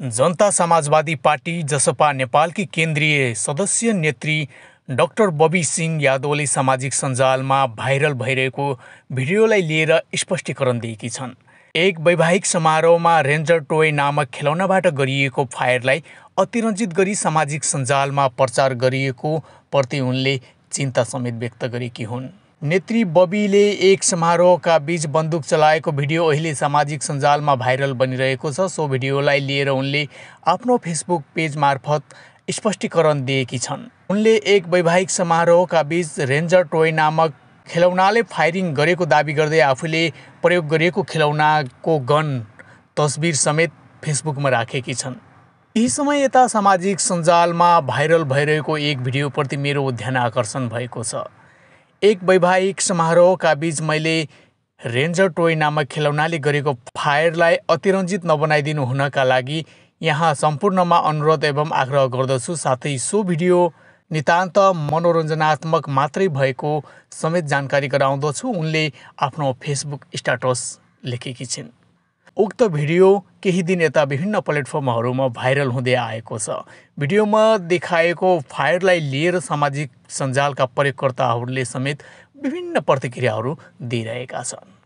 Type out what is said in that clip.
जनता समाजवादी party Jaspa नेपालकी केन्द्रीय सदस्य नेत्री डाक्टर बबी सिंह यादवले सामाजिक सञ्जालमा भाइरल भइरहेको भिडियोलाई लिएर स्पष्टीकरण दिएकी छन्। एक वैवाहिक समारोहमा रेन्जर टोय नामक खेलौनाबाट गरिएको फायरलाई अतिरञ्जित गरी सामाजिक सञ्जालमा प्रचार गरिएको प्रति उनले चिन्ता समेत व्यक्त गरेकी हुन्। नेत्री बबीले एक समारोहका बीच बन्दुक चलाएको भिडियो अहिले सामाजिक सञ्जालमा भाइरल बनिरहेको छ। सो भिडियोलाई लिएर उनले आफ्नो फेसबुक पेज मार्फत स्पष्टीकरण दिएकी छन्। उनले एक वैवाहिक समारोहका बीच रेन्जर टोय नामक खेलौनाले फायरिङ गरेको दाबी गर्दै आफूले प्रयोग गरेको खेलौनाको गन तस्बिर समेत फेसबुकमा राखेकी छन्। यही समय यता सामाजिक सञ्जालमा भाइरल भइरहेको एक भिडियोप्रति मेरो ध्यान आकर्षण भएको छ। एक वैवाहिक समारोहका बीच मैले रेन्जर टोय नामक खेलौनाले गरेको फायरलाई अतिरञ्जित नबनाइदिनु हुनका लागि यहाँ सम्पूर्णमा अनुरोध एवं आग्रह गर्दछु। साथै सो भिडियो नितान्त मनोरञ्जनात्मक मात्रै भएको समेत जानकारी गराउँदछु, उनले आफ्नो फेसबुक स्ट्याटस लेखेकी छिन्। उक्त भिडियो केही दिन यता विभिन्न प्लेटफर्महरूमा भाइरल हुँदै आएको छ। भिडियोमा देखाएको फायरलाई लिएर सामाजिक सञ्जालका प्रयोगकर्ताहरूले समेत विभिन्न प्रतिक्रियाहरू दिइरहेका छन्।